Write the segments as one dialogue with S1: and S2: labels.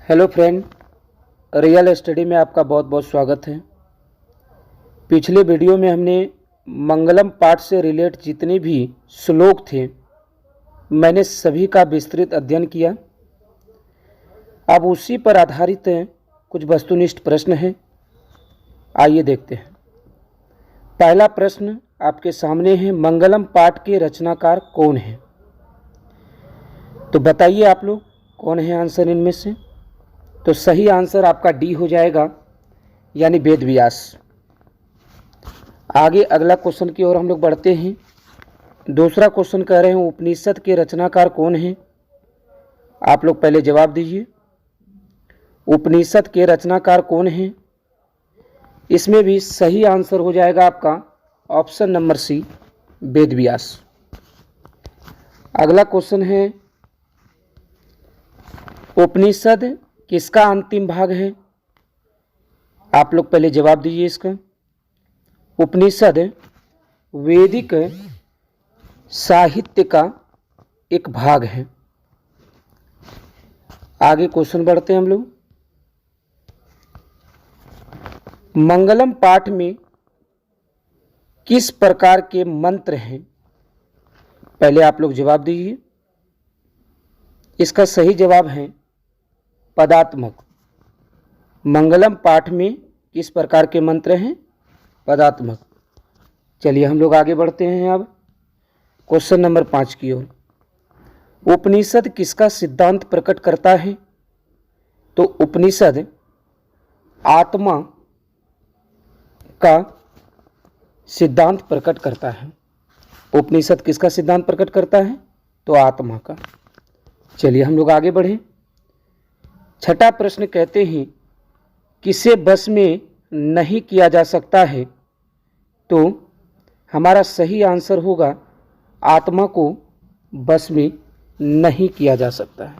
S1: Hello friend, real study में आपका बहुत बहुत स्वागत है। पिछले वीडियो में हमने मंगलम पाठ से रिलेट जितने भी श्लोक थे मैंने सभी का विस्तृत अध्ययन किया। अब उसी पर आधारित कुछ वस्तुनिष्ठ प्रश्न हैं, आइए देखते हैं। पहला प्रश्न आपके सामने है, मंगलम पाठ के रचनाकार कौन है? तो बताइए आप लोग कौन है आंसर इनमें से। तो सही आंसर आपका डी हो जाएगा, यानी वेद व्यास। आगे अगला क्वेश्चन की ओर हम लोग बढ़ते हैं। दूसरा क्वेश्चन कह रहे हैं, उपनिषद के रचनाकार कौन हैं? आप लोग पहले जवाब दीजिए, उपनिषद के रचनाकार कौन हैं? इसमें भी सही आंसर हो जाएगा आपका option number C, Ved Vyas. अगला क्वेश्चन है, उपनिषद किसका अंतिम भाग है? आप लोग पहले जवाब दीजिए इसका। उपनिषद वैदिक साहित्य का एक भाग है। आगे क्वेश्चन बढ़ते हैं हम लोग। मंगलम पाठ में किस प्रकार के मंत्र हैं? पहले आप लोग जवाब दीजिए। इसका सही जवाब है पदात्मक। मंगलम पाठ में किस प्रकार के मंत्र हैं? पदात्मक। चलिए हम लोग आगे बढ़ते हैं अब क्वेश्चन नंबर 5 की ओर। उपनिषद किसका सिद्धांत प्रकट करता है? तो उपनिषद आत्मा का सिद्धांत प्रकट करता है। उपनिषद किसका सिद्धांत प्रकट करता है? तो आत्मा का। चलिए हम लोग आगे बढ़ें। छठा प्रश्न कहते हैं, किसे बस में नहीं किया जा सकता है? तो हमारा सही आंसर होगा, आत्मा को बस में नहीं किया जा सकता है।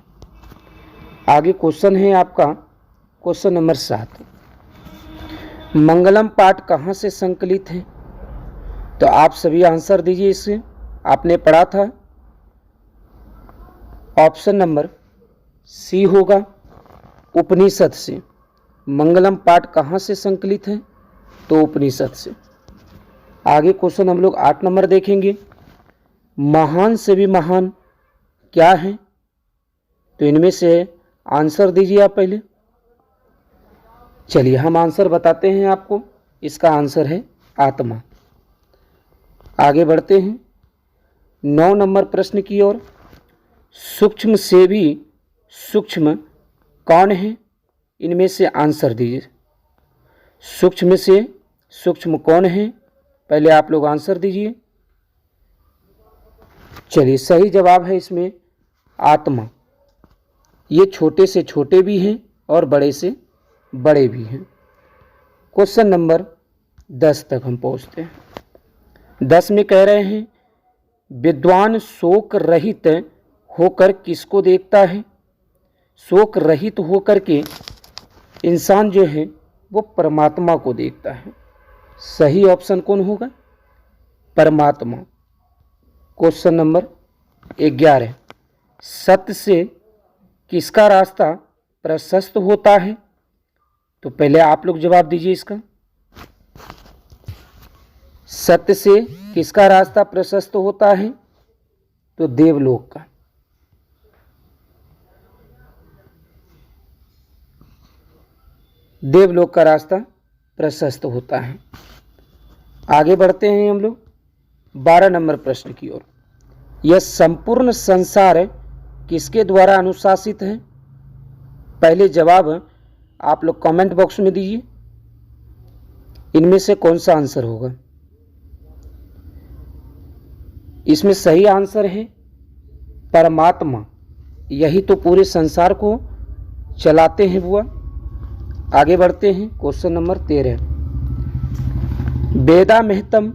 S1: आगे क्वेश्चन है आपका क्वेश्चन नंबर 7। मंगलम पाठ कहाँ से संकलित है? तो आप सभी आंसर दीजिए। इससे आपने पढ़ा था, ऑप्शन नंबर सी होगा, उपनिषद से। मंगलम पाठ कहाँ से संकलित है? तो उपनिषद से। आगे क्वेश्चन हम लोग 8 नंबर देखेंगे, महान से भी महान क्या है? तो इनमें से आंसर दीजिए आप पहले। चलिए हम आंसर बताते हैं आपको। इसका आंसर है आत्मा। आगे बढ़ते हैं 9 नंबर प्रश्न की ओर। सूक्ष्म से भी सूक्ष्म कौन है? इनमें से आंसर दीजिए। सूक्ष्म से सूक्ष्म कौन है? पहले आप लोग आंसर दीजिए। चलिए सही जवाब है इसमें आत्मा। ये छोटे से छोटे भी हैं और बड़े से बड़े भी हैं। क्वेश्चन नंबर 10 तक हम पहुंचते हैं। 10 में कह रहे हैं, विद्वान शोक रहित होकर किसको देखता है? शोक रहित होकर के इंसान जो है वो परमात्मा को देखता है। सही ऑप्शन कौन होगा? परमात्मा। क्वेश्चन नंबर 11, सत्य से किसका रास्ता प्रशस्त होता है? तो पहले आप लोग जवाब दीजिए इसका। सत्य से किसका रास्ता प्रशस्त होता है? तो देवलोक का। देवलोक का रास्ता प्रशस्त होता है। आगे बढ़ते हैं हम लोग 12 नंबर प्रश्न की ओर। यह संपूर्ण संसार किसके द्वारा अनुशासित है? पहले जवाब आप लोग कमेंट बॉक्स में दीजिए। इनमें से कौन सा आंसर होगा? इसमें सही आंसर है परमात्मा। यही तो पूरे संसार को चलाते हैं बुआ। आगे बढ़ते हैं क्वेश्चन नंबर 13। वेदा महतम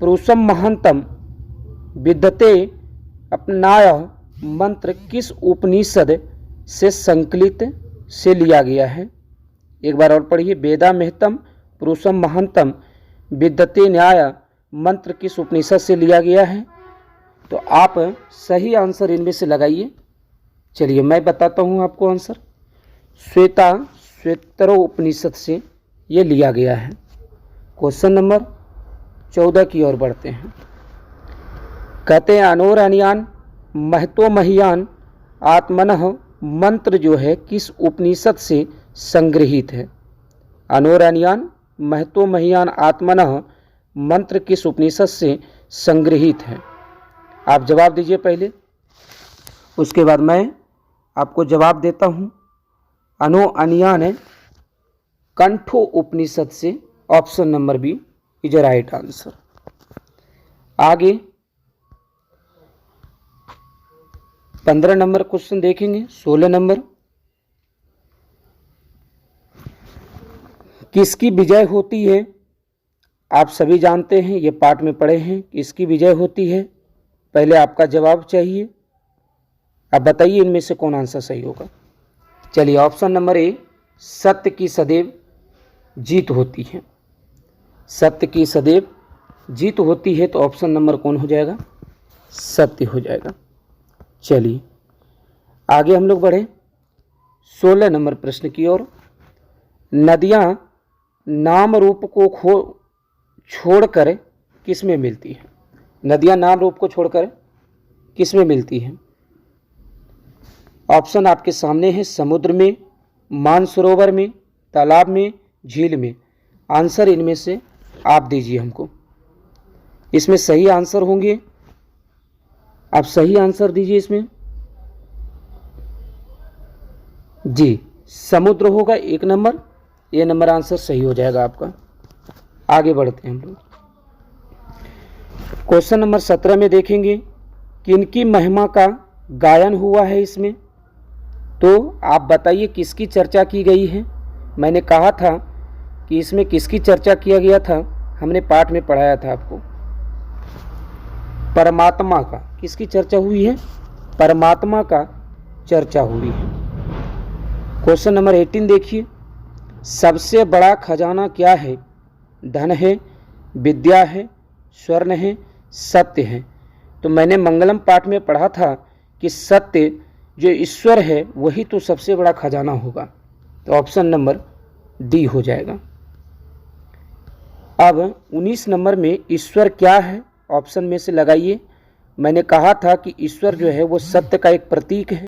S1: पुरुषम महंतम विद्यते अपनाय मंत्र किस उपनिषद से संकलित से लिया गया है? एक बार और पढ़िए। वेदा महतम पुरुषम महंतम विद्यते न्याय मंत्र किस उपनिषद से लिया गया है? तो आप सही आंसर इनमें से लगाइए। चलिए मैं बताता हूँ आपको आंसर। श्वेता श्वेतरोपनिषद से ये लिया गया है। क्वेश्चन नंबर 14 की ओर बढ़ते हैं। कहते हैं अनोरणीयान महतो महियान आत्मनः मंत्र जो है किस उपनिषद से संग्रहित है। अनोरणीयान महतो महियान आत्मनः मंत्र किस उपनिषद से संग्रहित है। आप जवाब दीजिए पहले, उसके बाद मैं आपको जवाब देता हूँ। अनोरणीयान है कंठो उपनिषद से, option number B is right answer. आगे 15 नंबर क्वेश्चन देखेंगे। 16 नंबर, किसकी विजय होती है। आप सभी जानते हैं, ये पाठ में पढ़े हैं, किसकी विजय होती है। पहले आपका जवाब चाहिए। अब बताइए इनमें से कौन आंसर सही होगा। चलिए, ऑप्शन नंबर ए सत्य की सदैव जीत होती है। सत्य की सदैव जीत होती है, तो ऑप्शन नंबर कौन हो जाएगा, सत्य हो जाएगा। चलिए आगे हम लोग बढ़े 16 नंबर प्रश्न की ओर। नदियां नाम रूप को छोड़कर किस में मिलती है। नदियां नाम रूप को छोड़कर किस में मिलती हैं। ऑप्शन आपके सामने है, समुद्र में, मानसरोवर में, तालाब में, झील में। आंसर इनमें से आप दीजिए हमको। इसमें सही आंसर होंगे, आप सही आंसर दीजिए इसमें। जी, समुद्र होगा 1 नंबर, ये नंबर आंसर सही हो जाएगा आपका। आगे बढ़ते हैं हम लोग। क्वेश्चन नंबर 17 में देखेंगे किनकी महिमा का गायन हुआ है इसमें। तो आप बताइए किसकी चर्चा की गई है। मैंने कहा था कि इसमें किसकी चर्चा किया गया था, हमने पाठ में पढ़ाया था आपको। परमात्मा का किसकी चर्चा हुई है, परमात्मा का चर्चा हुई है। क्वेश्चन नंबर 18 देखिए, सबसे बड़ा खजाना क्या है। धन है, विद्या है, स्वर्ण है, सत्य है। तो मैंने मंगलम पाठ में पढ़ा था कि सत्य जो ईश्वर है वही तो सबसे बड़ा खजाना होगा। तो ऑप्शन नंबर डी हो जाएगा। अब 19 नंबर में ईश्वर क्या है, ऑप्शन में से लगाइए। मैंने कहा था कि ईश्वर जो है वो सत्य का एक प्रतीक है।